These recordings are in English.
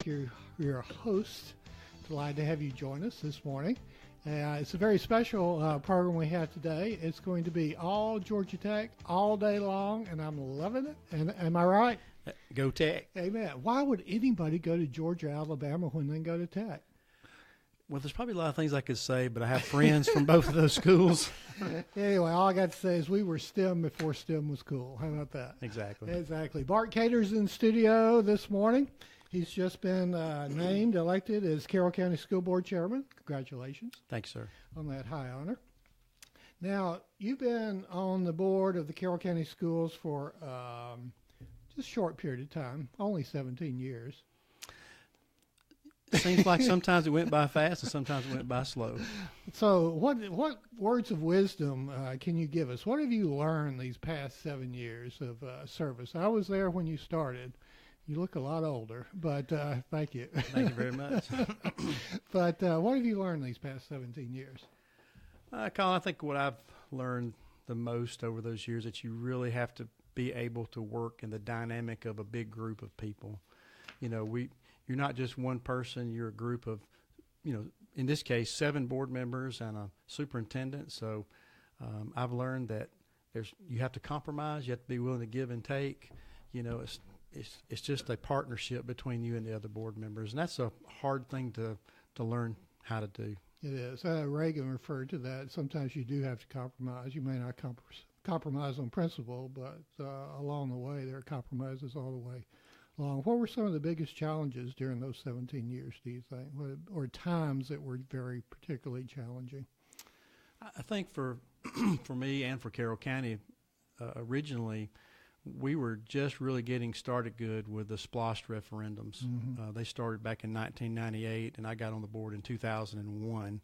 your host. Delighted to have you join us this morning. It's a very special program we have today. It's going to be all Georgia Tech all day long, and I'm loving it. And am I right? Go Tech. Amen. Why would anybody go to Georgia, Alabama when they go to Tech? Well, there's probably a lot of things I could say, but I have friends from both of those schools. Anyway, all I got to say is we were STEM before STEM was cool. How about that? Exactly. Bart Cater's in studio this morning. He's just been elected as Carroll County School Board Chairman. Congratulations. Thanks, sir. On that high honor. Now, you've been on the board of the Carroll County Schools for just a short period of time, only 17 years. Seems like sometimes it went by fast and sometimes it went by slow. So what words of wisdom can you give us? What have you learned these past 7 years of service? I was there when you started. You look a lot older, but thank you. Thank you very much. But what have you learned these past 17 years? Colin, I think what I've learned the most over those years that you really have to be able to work in the dynamic of a big group of people. You know, you're not just one person, you're a group of, in this case, 7 board members and a superintendent. So I've learned that you have to compromise, you have to be willing to give and take. It's just a partnership between you and the other board members, and that's a hard thing to learn how to do. It is. Reagan referred to that. Sometimes you do have to compromise. You may not compromise on principle, but along the way, there are compromises all the way along. What were some of the biggest challenges during those 17 years, do you think, or times that were very particularly challenging? I think for me and for Carroll County, originally, we were just really getting started good with the SPLOST referendums. Mm-hmm. They started back in 1998, and I got on the board in 2001.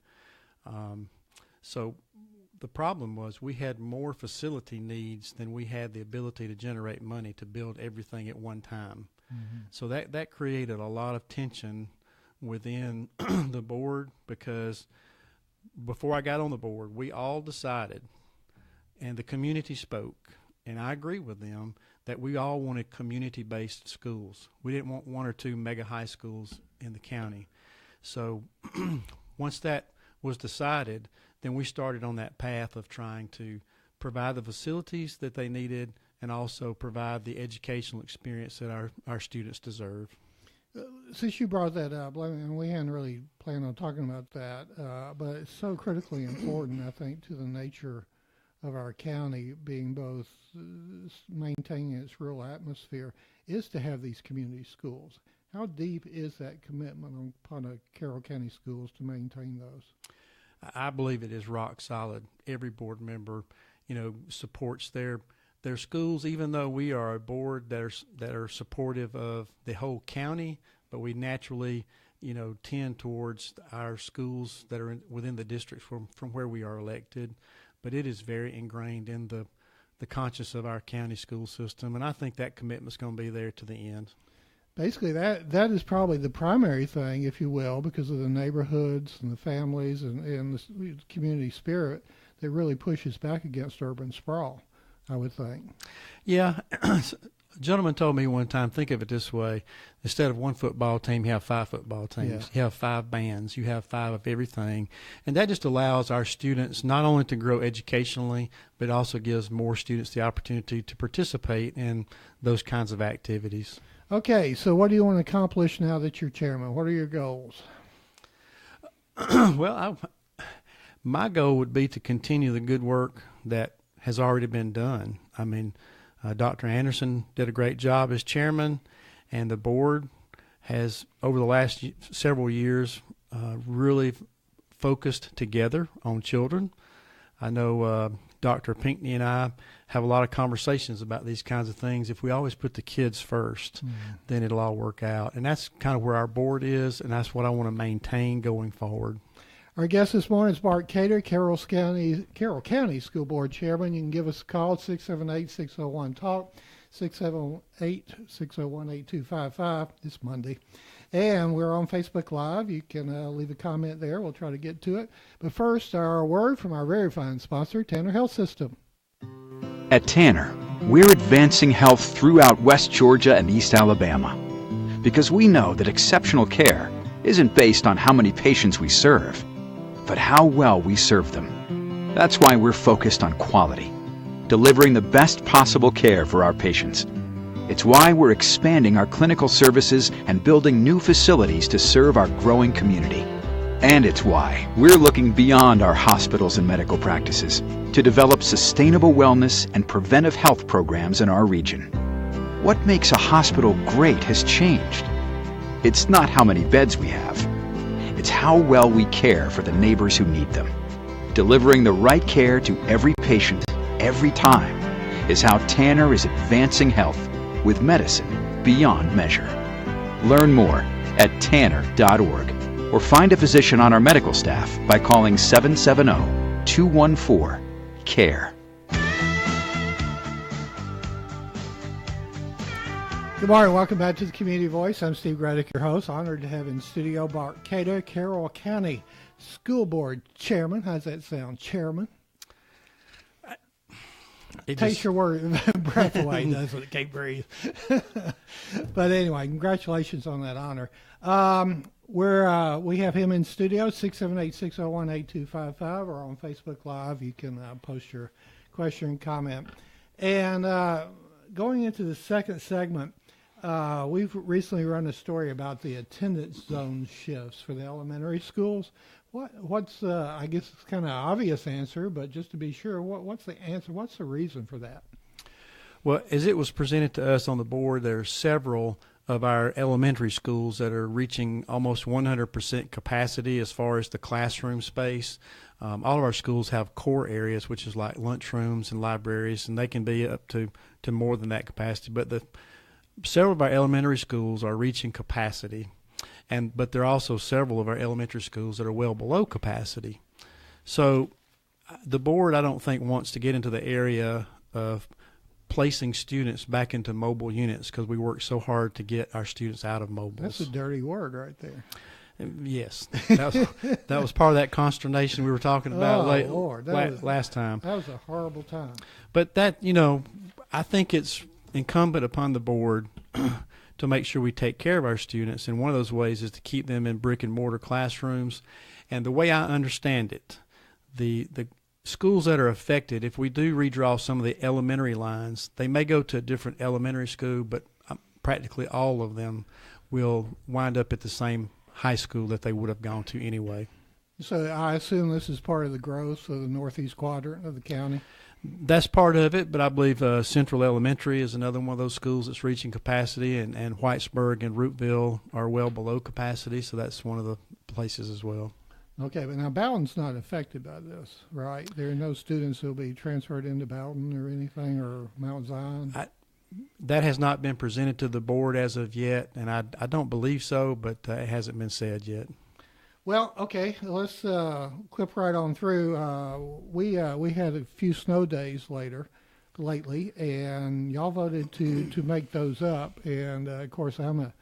So the problem was we had more facility needs than we had the ability to generate money to build everything at one time. Mm-hmm. So that created a lot of tension within the board, because before I got on the board, we all decided, and the community spoke, and I agree with them, that we all wanted community-based schools. We didn't want 1 or 2 mega high schools in the county. So once that was decided, then we started on that path of trying to provide the facilities that they needed and also provide the educational experience that our students deserve. Since you brought that up, and we hadn't really planned on talking about that, but it's so critically important, I think, to the nature of our county being both maintaining its rural atmosphere, is to have these community schools. How deep is that commitment upon Carroll County schools to maintain those? I believe it is rock solid. Every board member, supports their schools, even though we are a board that are supportive of the whole county, but we naturally, tend towards our schools that are within the districts from where we are elected. But it is very ingrained in the conscience of our county school system, and I think that commitment's going to be there to the end. Basically, that is probably the primary thing, if you will, because of the neighborhoods and the families and the community spirit that really pushes back against urban sprawl, I would think. Yeah. A gentleman told me one time, think of it this way: instead of 1 football team, you have 5 football teams. Yeah. You have 5 bands. You have 5 of everything. And that just allows our students not only to grow educationally, but also gives more students the opportunity to participate in those kinds of activities. Okay, so what do you want to accomplish now that you're chairman? What are your goals? Well, my goal would be to continue the good work that has already been done. I mean, Dr. Anderson did a great job as chairman, and the board has, over the last several years, really focused together on children. I know Dr. Pinckney and I have a lot of conversations about these kinds of things. If we always put the kids first, then it'll all work out. And that's kind of where our board is, and that's what I want to maintain going forward. Our guest this morning is Bart Cater, Carroll County School Board Chairman. You can give us a call at 678-601-TALK, 678-601-8255 this Monday. And we're on Facebook Live. You can leave a comment there. We'll try to get to it. But first, our word from our very fine sponsor, Tanner Health System. At Tanner, we're advancing health throughout West Georgia and East Alabama. because we know that exceptional care isn't based on how many patients we serve, but how well we serve them. That's why we're focused on quality, delivering the best possible care for our patients. It's why we're expanding our clinical services and building new facilities to serve our growing community. And it's why we're looking beyond our hospitals and medical practices to develop sustainable wellness and preventive health programs in our region. What makes a hospital great has changed. It's not how many beds we have. It's how well we care for the neighbors who need them. Delivering the right care to every patient, every time, is how Tanner is advancing health with medicine beyond measure. Learn more at tanner.org or find a physician on our medical staff by calling 770-214-CARE. Good morning. Welcome back to the Community Voice. I'm Steve Gradick, your host. Honored to have in studio Bart, Carroll County School Board Chairman. How's that sound? Chairman? It takes your breath away, doesn't it? Can't breathe. But anyway, congratulations on that honor. We have him in studio, 678-601-8255, or on Facebook Live. You can post your question and comment. And going into the second segment, we've recently run a story about the attendance zone shifts for the elementary schools. What's I guess it's kind of obvious answer, but just to be sure, what's the answer? What's the reason for that? Well, as it was presented to us on the board, there are several of our elementary schools that are reaching almost 100% capacity as far as the classroom space. All of our schools have core areas, which is like lunchrooms and libraries, and they can be up to more than that capacity. But several of our elementary schools are reaching capacity. But there are also several of our elementary schools that are well below capacity. So the board, I don't think, wants to get into the area of placing students back into mobile units because we work so hard to get our students out of mobiles. That's a dirty word right there. Yes. That was part of that consternation we were talking about last time. That was a horrible time. But that, I think it's incumbent upon the board to make sure we take care of our students, and one of those ways is to keep them in brick and mortar classrooms. And the way I understand it, the schools that are affected, if we do redraw some of the elementary lines, they may go to a different elementary school, but practically all of them will wind up at the same high school that they would have gone to anyway. So I assume this is part of the growth of the northeast quadrant of the county? That's part of it, but I believe Central Elementary is another one of those schools that's reaching capacity, and Whitesburg and Rootville are well below capacity, so that's one of the places as well. Okay, but now Bowden's not affected by this, right? There are no students who will be transferred into Bowden or anything, or Mount Zion? That has not been presented to the board as of yet, and I don't believe so, but it hasn't been said yet. Well, okay, let's clip right on through. We had a few snow days lately, and y'all voted to make those up. And of course, I'm an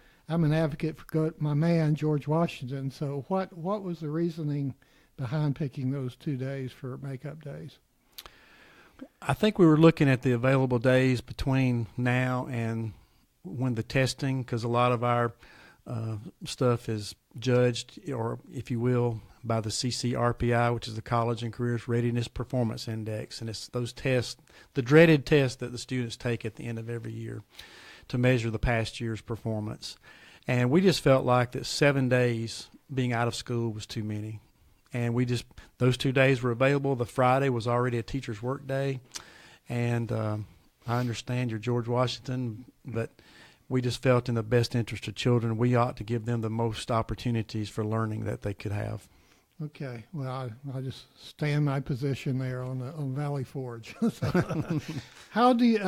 advocate for my man George Washington. So, what was the reasoning behind picking those 2 days for makeup days? I think we were looking at the available days between now and when the testing, because a lot of our stuff is judged, or if you will, by the CCRPI, which is the College and Careers Readiness Performance Index. And it's those tests, the dreaded tests that the students take at the end of every year to measure the past year's performance. And we just felt like that 7 days being out of school was too many. And those 2 days were available. The Friday was already a teacher's work day. And I understand you're George Washington, but we just felt in the best interest of children, we ought to give them the most opportunities for learning that they could have. Okay. Well, I just stand my position there on Valley Forge. How do you,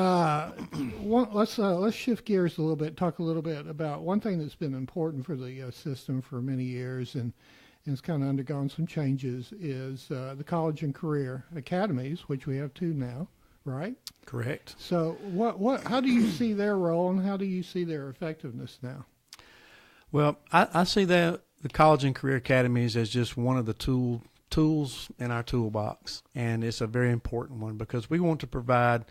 let's shift gears a little bit, talk a little bit about one thing that's been important for the system for many years, and it's kind of undergone some changes, is the college and career academies, which we have 2 now. Right? Correct. So how do you see their role, and how do you see their effectiveness now? Well, I see that the College and Career Academies as just one of the tools in our toolbox, and it's a very important one because we want to provide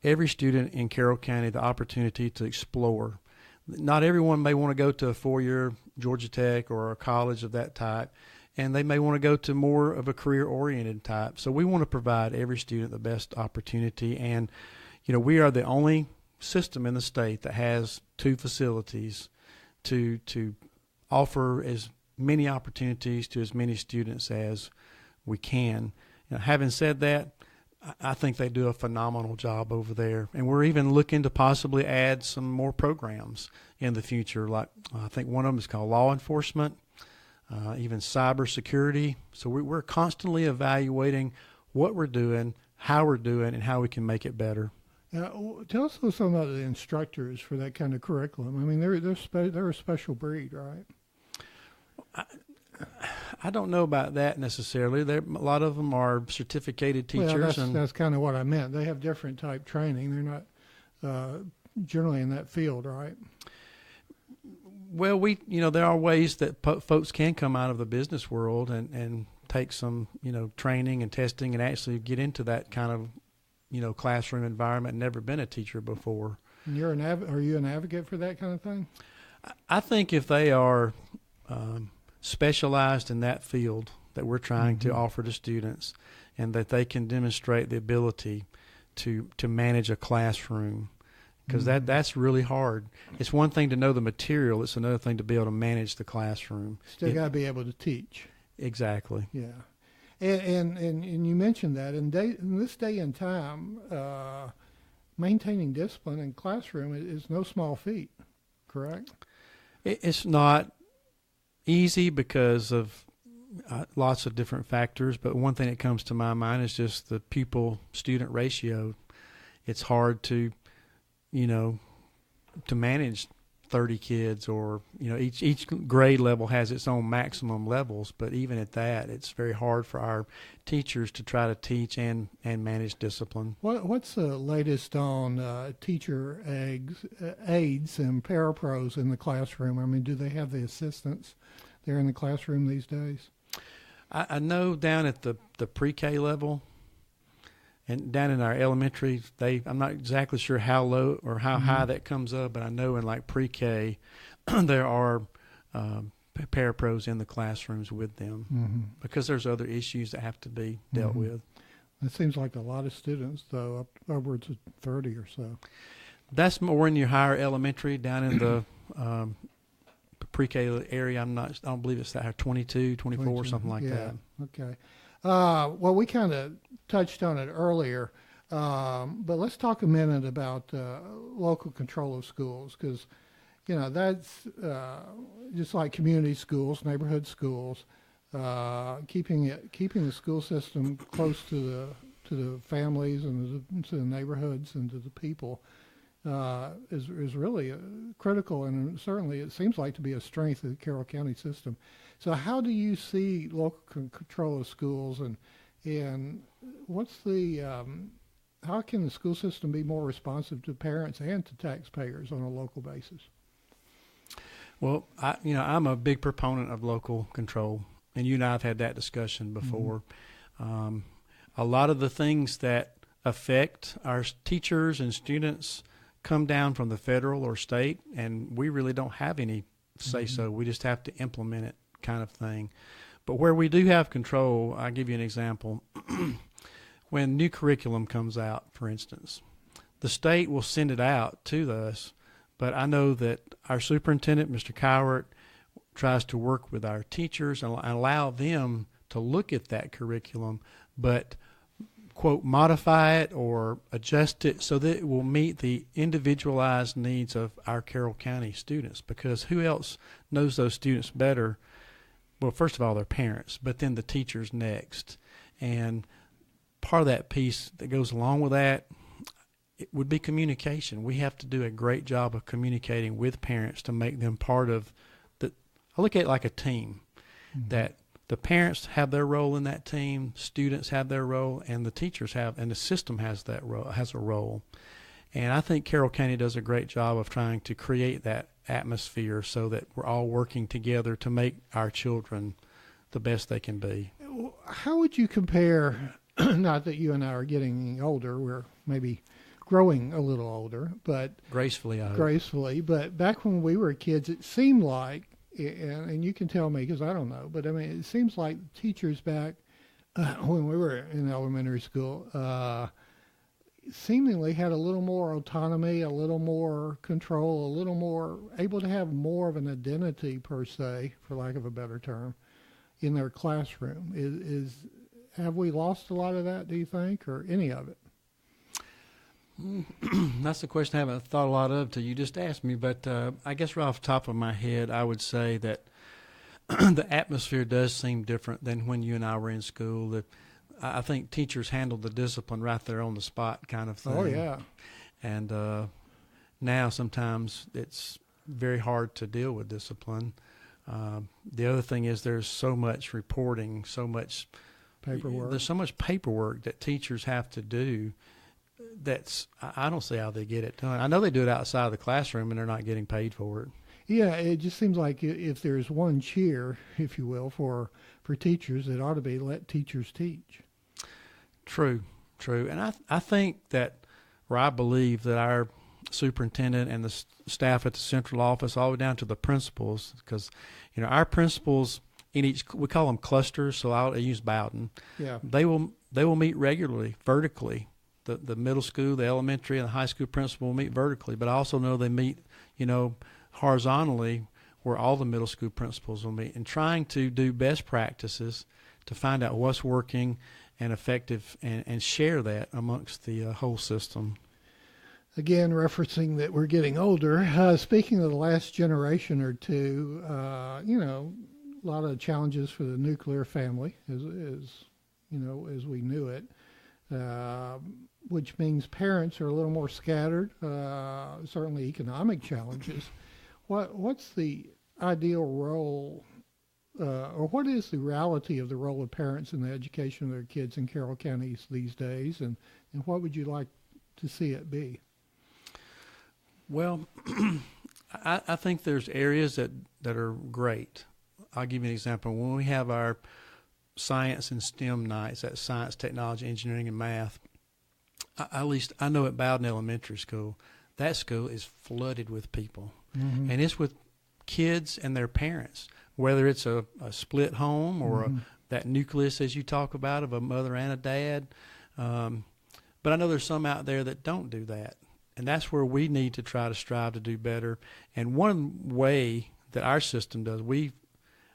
every student in Carroll County the opportunity to explore not everyone may want to go to a 4-year Georgia Tech or a college of that type, and they may want to go to more of a career-oriented type. So we want to provide every student the best opportunity. And, we are the only system in the state that has 2 facilities to offer as many opportunities to as many students as we can. Having said that, I think they do a phenomenal job over there, and we're even looking to possibly add some more programs in the future. Like I think one of them is called law enforcement, even cybersecurity. So we're constantly evaluating what we're doing, how we're doing, and how we can make it better. Tell us something about the instructors for that kind of curriculum. I mean, they're a special breed, right? I don't know about that necessarily. A lot of them are certificated teachers. Well, that's kind of what I meant. They have different type training. They're not generally in that field, right? Well, there are ways that folks can come out of the business world and take some, training and testing and actually get into that kind of, classroom environment. Never been a teacher before. And are you an advocate for that kind of thing? I think if they are specialized in that field that we're trying to offer to students, and that they can demonstrate the ability to manage a classroom, because that's really hard. It's one thing to know the material; it's another thing to be able to manage the classroom. Still got to be able to teach. Exactly. Yeah, and you mentioned that in this day and time, maintaining discipline in classroom is no small feat. Correct? It's not easy because of lots of different factors, but one thing that comes to my mind is just the pupil-student ratio. It's hard to manage 30 kids, or each grade level has its own maximum levels, but even at that, it's very hard for our teachers to try to teach and manage discipline. What's the latest on teacher aides and parapros in the classroom? I mean, do they have the assistants there in the classroom these days? I know down at the pre-K level and down in our elementary, I'm not exactly sure how low or how high that comes up, but I know in like pre-K there are parapros in the classrooms with them because there's other issues that have to be dealt with. It seems like a lot of students, though, upwards of 30 or so. That's more in your higher elementary. Down in the pre-K area, I don't believe it's that high, 22, 24, something like that. Okay. Well, we kind of touched on it earlier, but let's talk a minute about local control of schools, because that's just like community schools, neighborhood schools. Keeping the school system close to the families and to the neighborhoods and to the people is really critical, and certainly it seems like to be a strength of the Carroll County system. So how do you see local control of schools, and what's how can the school system be more responsive to parents and to taxpayers on a local basis? Well, I'm a big proponent of local control, and you and I have had that discussion before. A lot of the things that affect our teachers and students come down from the federal or state, and we really don't have any say-so. We just have to implement it, kind of thing. But where we do have control, I'll give you an example. When new curriculum comes out, for instance, the state will send it out to us, but I know that our superintendent, Mr. Cowart, tries to work with our teachers and allow them to look at that curriculum, but, quote, modify it or adjust it so that it will meet the individualized needs of our Carroll County students, because who else knows those students better? Well, first of all, their parents, but then the teachers next. And part of that piece that goes along with that, it would be communication. We have to do a great job of communicating with parents to make them part of I look at it like a team, that the parents have their role in that team, students have their role, and the teachers have, and the system has a role. And I think Carroll County does a great job of trying to create that atmosphere so that we're all working together to make our children the best they can be. How would you compare, not that you and I are getting older, we're maybe growing a little older, but Gracefully, I hope. gracefully. But back when we were kids, it seemed like, and you can tell me because I don't know, but I mean, it seems like teachers back when we were in elementary school seemingly had a little more autonomy, a little more control, a little more able to have more of an identity per se, for lack of a better term, in their classroom. Have we lost a lot of that, do you think, or any of it? That's a question I haven't thought a lot of till you just asked me, but I guess right off the top of my head, I would say that the atmosphere does seem different than when you and I were in school. I think teachers handle the discipline right there on the spot kind of thing. Oh, yeah. And now sometimes it's very hard to deal with discipline. The other thing is there's so much reporting, so much Paperwork. There's so much paperwork that teachers have to do. I don't see how they get it done. I know they do it outside of the classroom and they're not getting paid for it. Yeah, it just seems like if there's one cheer, if you will, for teachers, it ought to be let teachers teach. True. And I think that, or I believe that our superintendent and the staff at the central office, all the way down to the principals, because our principals in each, we call them clusters, so I'll use Bowden. Yeah, they will meet regularly, vertically. The middle school, the elementary, and the high school principal will meet vertically, but I also know they meet, horizontally, where all the middle school principals will meet, and trying to do best practices to find out what's working and effective and share that amongst the whole system. Again, referencing that we're getting older, speaking of the last generation or two, a lot of challenges for the nuclear family, as we knew it, which means parents are a little more scattered, certainly economic challenges. What's the ideal role, or what is the reality of the role of parents in the education of their kids in Carroll County these days, and what would you like to see it be? Well, I think there's areas that are great. I'll give you an example. When we have our science and STEM nights, that's science, technology, engineering, and math, at least I know at Bowden Elementary School, that school is flooded with people. Mm-hmm. And it's with kids and their parents, whether it's a split home or that nucleus, as you talk about, of a mother and a dad. But I know there's some out there that don't do that. And that's where we need to try to strive to do better. And one way that our system does,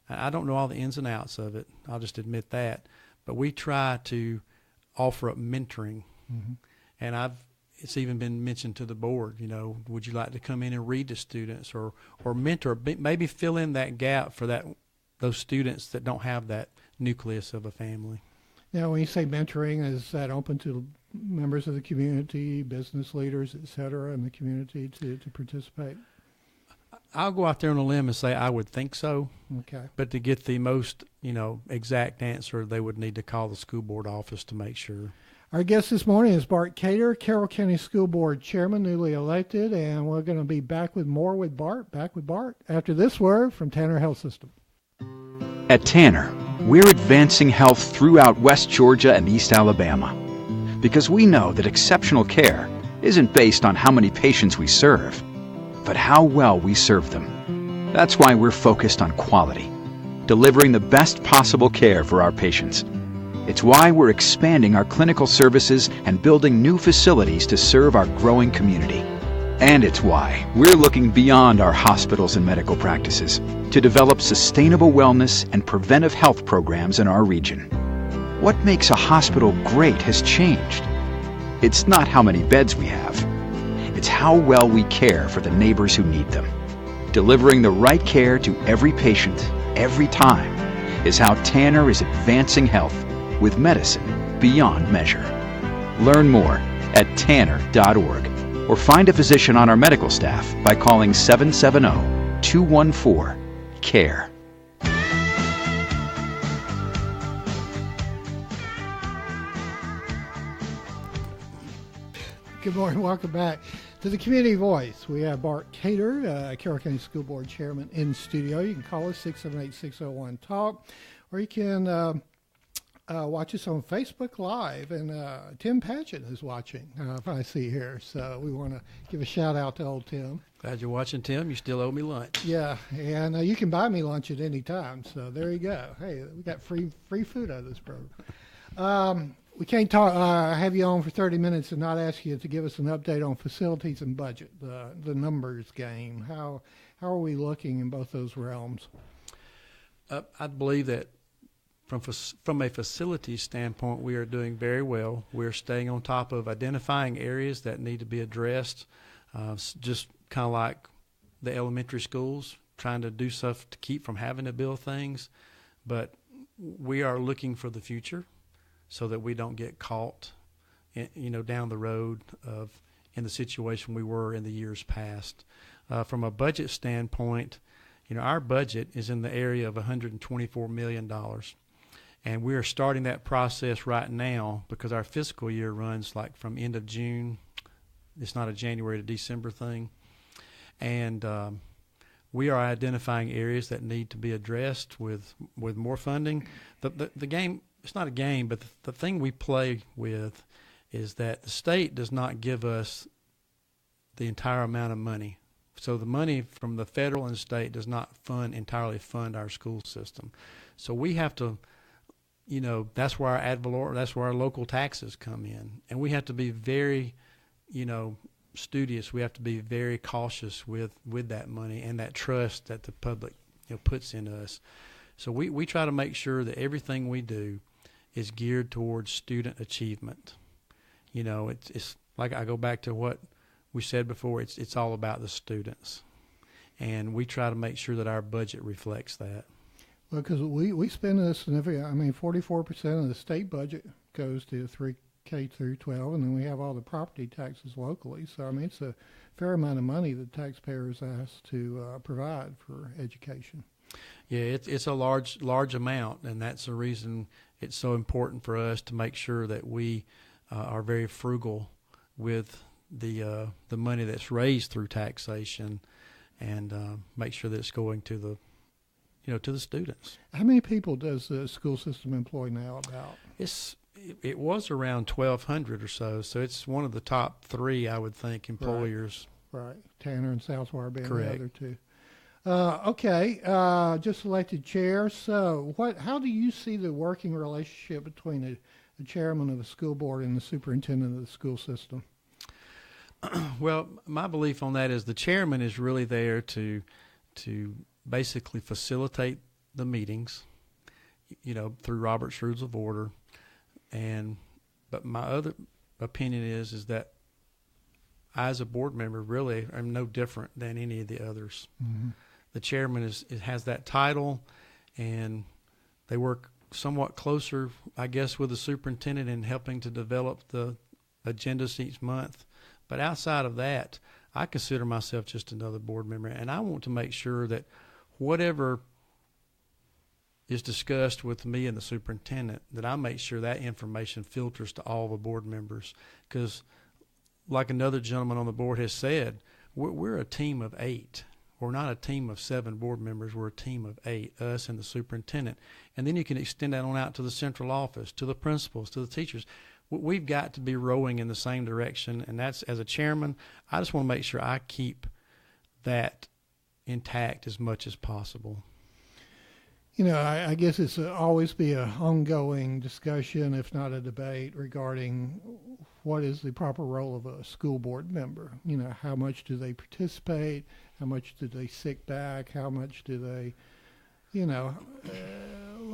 I don't know all the ins and outs of it, I'll just admit that, but we try to offer up mentoring. Mm-hmm. And it's even been mentioned to the board, would you like to come in and read to students or mentor, maybe fill in that gap for those students that don't have that nucleus of a family. Now, when you say mentoring, is that open to members of the community, business leaders, et cetera, in the community to participate? I'll go out there on a limb and say I would think so. Okay. But to get the most, exact answer, they would need to call the school board office to make sure. Our guest this morning is Bart Cater, Carroll County School Board Chairman, newly elected, and we're going to be back with more with Bart, after this word from Tanner Health System. At Tanner, we're advancing health throughout West Georgia and East Alabama because we know that exceptional care isn't based on how many patients we serve, but how well we serve them. That's why we're focused on quality, delivering the best possible care for our patients. It's why we're expanding our clinical services and building new facilities to serve our growing community. And it's why we're looking beyond our hospitals and medical practices to develop sustainable wellness and preventive health programs in our region. What makes a hospital great has changed. It's not how many beds we have. It's how well we care for the neighbors who need them. Delivering the right care to every patient, every time, is how Tanner is advancing health with medicine beyond measure. Learn more at tanner.org or find a physician on our medical staff by calling 770-214-CARE. Good morning. Welcome back to the Community Voice. We have Bart Cater, Carroll County School Board Chairman, in studio. You can call us 678-601-TALK, or you can watch us on Facebook Live, and Tim Patchett is watching, if I see here. So we want to give a shout out to old Tim. Glad you're watching, Tim. You still owe me lunch. Yeah, and you can buy me lunch at any time. So there you go. Hey, we got free food out of this program. We can't have you on for 30 minutes and not ask you to give us an update on facilities and budget, the numbers game. How are we looking in both those realms? I believe that from a facilities standpoint, we are doing very well. We're staying on top of identifying areas that need to be addressed, just kind of like the elementary schools, trying to do stuff to keep from having to build things. But we are looking for the future so that we don't get caught, down the road in the situation we were in the years past. From a budget standpoint, our budget is in the area of $124 million. And we are starting that process right now because our fiscal year runs like from end of June. It's not a January to December thing. And we are identifying areas that need to be addressed with more funding. The game, it's not a game, but the thing we play with is that the state does not give us the entire amount of money. So the money from the federal and state does not entirely fund our school system. So we have to, that's where our ad valorem, that's where our local taxes come in. And we have to be very, studious. We have to be very cautious with that money and that trust that the public, puts into us. So we try to make sure that everything we do is geared towards student achievement. It's like I go back to what we said before, it's all about the students. And we try to make sure that our budget reflects that. Well, because we spend a significant, 44% of the state budget goes to 3K through 12, and then we have all the property taxes locally. So, it's a fair amount of money that taxpayers ask to provide for education. Yeah, it's a large amount, and that's the reason it's so important for us to make sure that we are very frugal with the money that's raised through taxation, and make sure that it's going to the students. How many people does the school system employ now? About it was around 1,200 or so. So it's one of the top three, I would think, employers. Right. Tanner and Southwire being Correct. the other two. Okay. Just elected chair. So how do you see the working relationship between the chairman of the school board and the superintendent of the school system? Well, my belief on that is the chairman is really there to basically facilitate the meetings, through Robert's Rules of Order. But my other opinion is that I, as a board member, really am no different than any of the others. Mm-hmm. The chairman has that title, and they work somewhat closer, I guess, with the superintendent in helping to develop the agendas each month. But outside of that, I consider myself just another board member, and I want to make sure that whatever is discussed with me and the superintendent, that I make sure that information filters to all the board members. Because like another gentleman on the board has said, we're a team of 8. We're not a team of 7 board members. We're a team of 8, us and the superintendent. And then you can extend that on out to the central office, to the principals, to the teachers. We've got to be rowing in the same direction, and that's, as a chairman, I just want to make sure I keep that intact as much as possible. I guess it's always be an ongoing discussion, if not a debate, regarding what is the proper role of a school board member. How much do they participate? How much do they sit back? How much do they,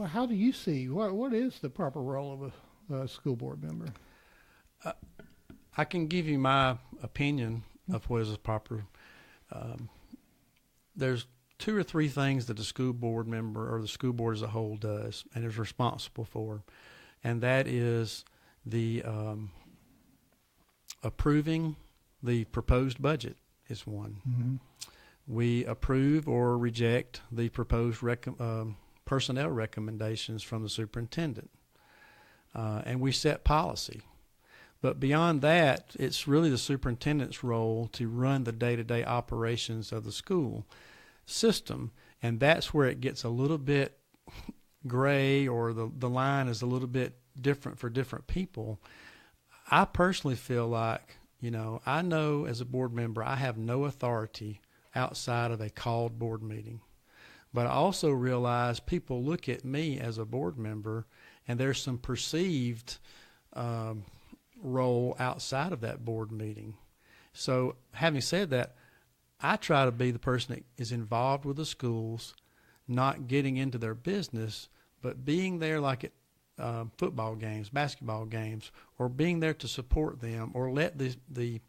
how do you see, what is the proper role of a school board member? I can give you my opinion of what is a proper. There's 2 or 3 things that the school board member or the school board as a whole does and is responsible for, and that is the approving the proposed budget is one. Mm-hmm. We approve or reject the proposed personnel recommendations from the superintendent. And we set policy. But beyond that, it's really the superintendent's role to run the day-to-day operations of the school system, and that's where it gets a little bit gray or the line is a little bit different for different people. I personally feel like, I know as a board member I have no authority outside of a called board meeting. But I also realize people look at me as a board member, and there's some perceived role outside of that board meeting. So having said that, I try to be the person that is involved with the schools, not getting into their business, but being there like at football games, basketball games, or being there to support them, or let the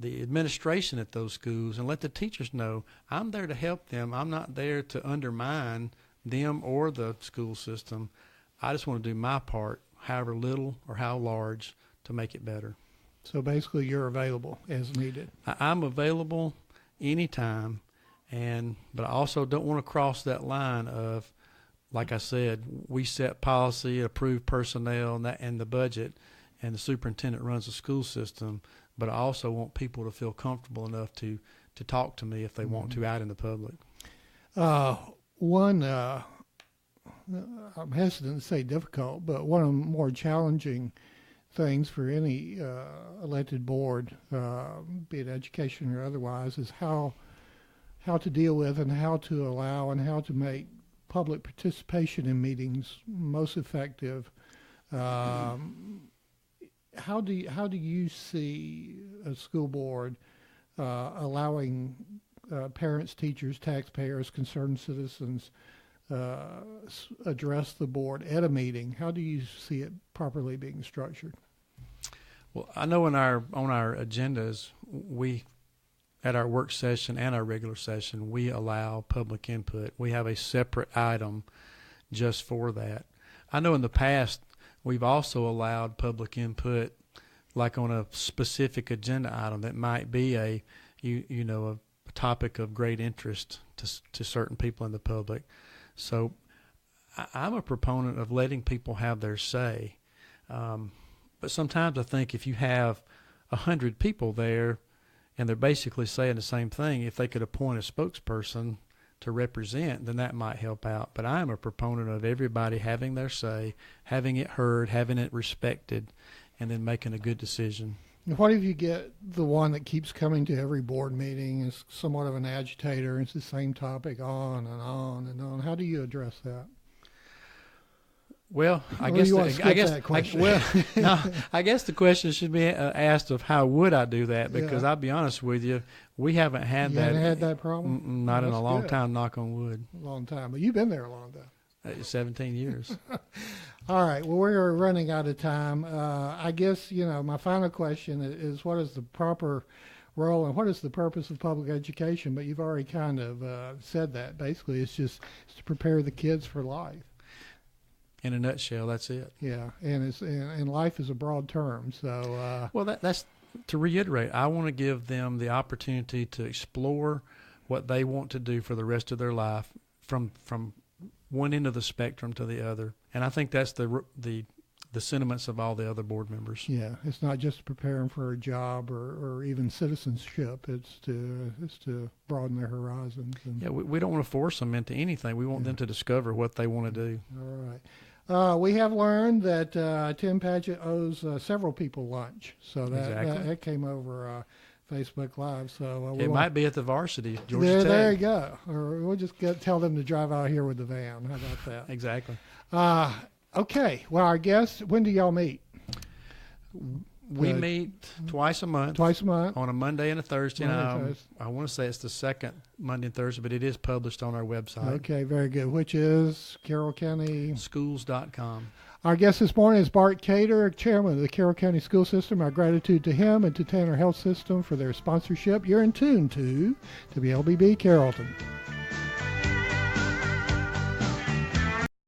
administration at those schools and let the teachers know I'm there to help them. I'm not there to undermine them or the school system. I just want to do my part, however little or how large, to make it better. So basically you're available as needed. I'm available anytime, but I also don't want to cross that line of, like I said, we set policy, approve personnel and the budget, and the superintendent runs the school system. But I also want people to feel comfortable enough to talk to me if they want to out in the public. I'm hesitant to say difficult, but one of the more challenging things for any elected board, be it education or otherwise, is how to deal with and how to allow and how to make public participation in meetings most effective. How do you see a school board allowing parents, teachers, taxpayers, concerned citizens address the board at a meeting? How do you see it properly being structured? Well, I know on our agendas, we at our work session and our regular session, we allow public input. We have a separate item just for that. I know in the past we've also allowed public input, like on a specific agenda item that might be a topic of great interest to certain people in the public. So I'm a proponent of letting people have their say. But sometimes I think if you have 100 people there and they're basically saying the same thing, if they could appoint a spokesperson to represent, then that might help out. But I am a proponent of everybody having their say, having it heard, having it respected, and then making a good decision. What if you get the one that keeps coming to every board meeting, is somewhat of an agitator, it's the same topic on and on and on? How do you address that? Well, I guess the question should be asked of how would I do that, because I'll be honest with you, we haven't had that. Haven't had that problem? Not in a long time, knock on wood. A long time, but you've been there a long time. 17 years. All right, well, we're running out of time. I guess, my final question is what is the proper role and what is the purpose of public education? But you've already kind of said that. Basically, it's to prepare the kids for life. In a nutshell, that's it. Yeah, and life is a broad term. So well, that's to reiterate. I want to give them the opportunity to explore what they want to do for the rest of their life, from one end of the spectrum to the other. And I think that's the sentiments of all the other board members. Yeah, it's not just preparing for a job or even citizenship. It's to broaden their horizons. Yeah, we don't want to force them into anything. We want them to discover what they want to do. All right. We have learned that Tim Padgett owes several people lunch. So that came over Facebook Live. So it might be at the Varsity, Georgia Tech. There you go. Or we'll just tell them to drive out here with the van. How about that? Exactly. Okay. Well, our guests, when do y'all meet? We meet twice a month. Twice a month. On a Monday and a Thursday. I want to say it's the second Monday and Thursday, but it is published on our website. Okay, very good. Which is Carroll County Schools.com. Our guest this morning is Bart Cater, chairman of the Carroll County School System. Our gratitude to him and to Tanner Health System for their sponsorship. You're in tune to WLBB Carrollton.